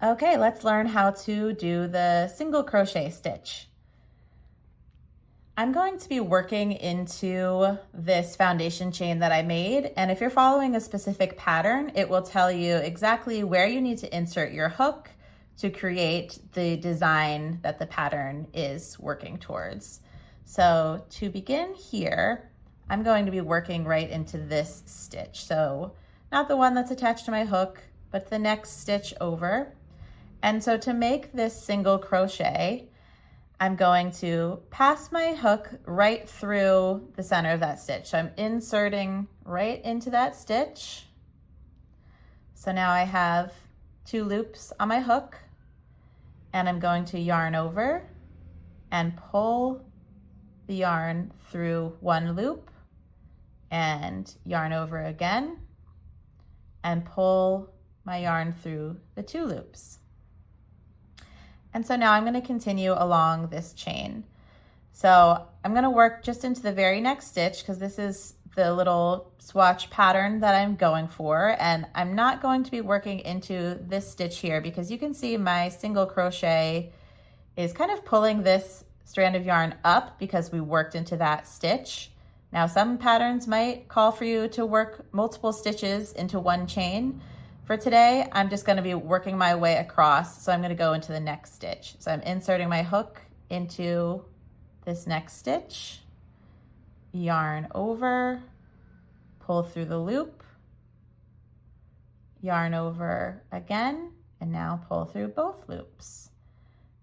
Okay, let's learn how to do the single crochet stitch. I'm going to be working into this foundation chain that I made, and if you're following a specific pattern, it will tell you exactly where you need to insert your hook to create the design that the pattern is working towards. So to begin here, I'm going to be working right into this stitch. So not the one that's attached to my hook, but the next stitch over. And so to make this single crochet, I'm going to pass my hook right through the center of that stitch. So I'm inserting right into that stitch. So now I have 2 loops on my hook, and I'm going to yarn over and pull the yarn through 1 loop and yarn over again and pull my yarn through the 2 loops. And so now I'm going to continue along this chain. So I'm going to work just into the very next stitch because this is the little swatch pattern that I'm going for, and I'm not going to be working into this stitch here because you can see my single crochet is kind of pulling this strand of yarn up because we worked into that stitch. Now some patterns might call for you to work multiple stitches into one chain. For today, I'm just going to be working my way across, so I'm going to go into the next stitch. So I'm inserting my hook into this next stitch, yarn over, pull through the loop, yarn over again, and now pull through both loops.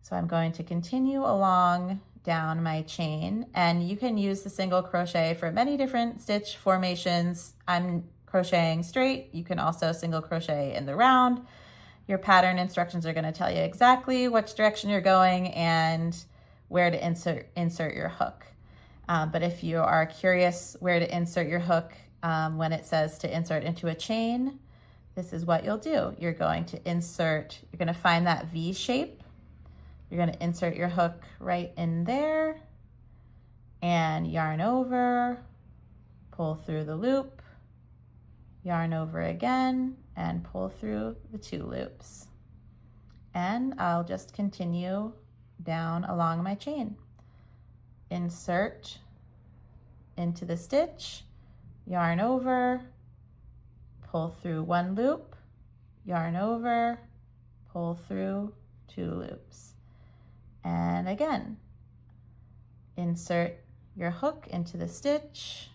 So I'm going to continue along down my chain, and you can use the single crochet for many different stitch formations. I'm crocheting straight. You can also single crochet in the round. Your pattern instructions are going to tell you exactly which direction you're going and where to insert your hook. But if you are curious where to insert your hook when it says to insert into a chain, this is what you'll do. You're going to find that V shape. You're going to insert your hook right in there and yarn over, pull through the loop, yarn over again, and pull through the 2 loops. And I'll just continue down along my chain. Insert into the stitch, yarn over, pull through 1 loop, yarn over, pull through 2 loops. And again, insert your hook into the stitch,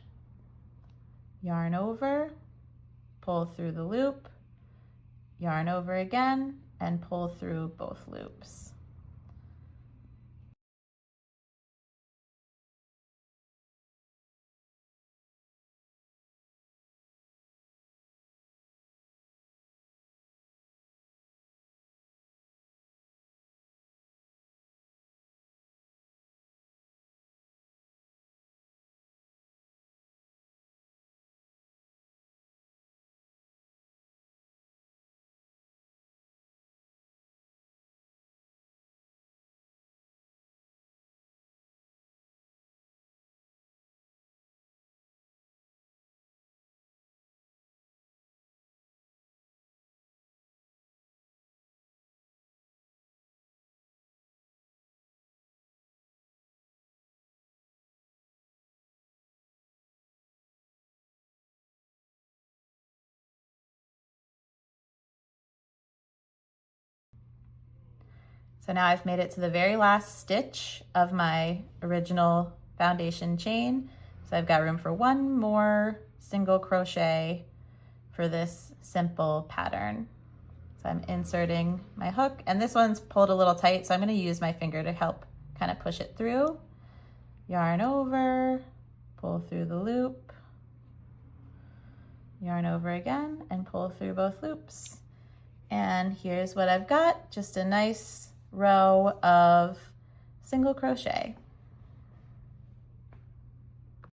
yarn over, pull through the loop, yarn over again, and pull through both loops. So now I've made it to the very last stitch of my original foundation chain. So I've got room for 1 more single crochet for this simple pattern. So I'm inserting my hook, and this one's pulled a little tight, so I'm going to use my finger to help kind of push it through. Yarn over, pull through the loop, yarn over again, and pull through both loops. And here's what I've got, just a nice row of single crochet.